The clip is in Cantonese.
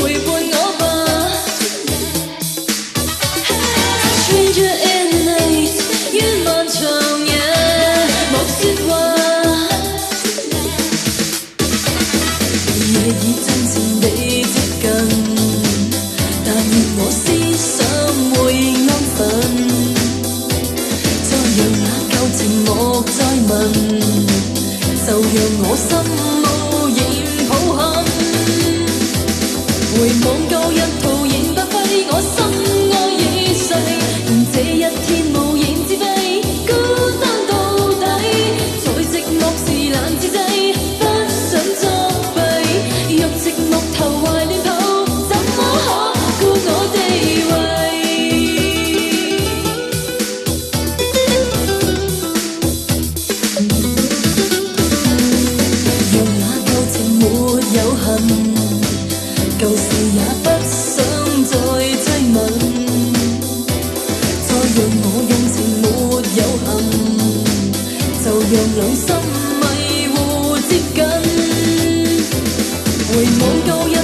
陪伴我吧。Stranger in the night， 於漫長夜莫說話。夜已真情地接近，但願我思想會安分。再讓那舊情莫再問，就讓我心無言抱憾。回望舊日徒然白費，我心愛已逝，願這一天無言自閉，孤單到底。在寂寞時難自制，不想作弊，若寂寞投懷亂抱，怎麼可顧我地位？讓那舊情沒有恨，舊事也不想再追問，再讓我用情沒有憾，就讓兩心迷糊接近。回望舊日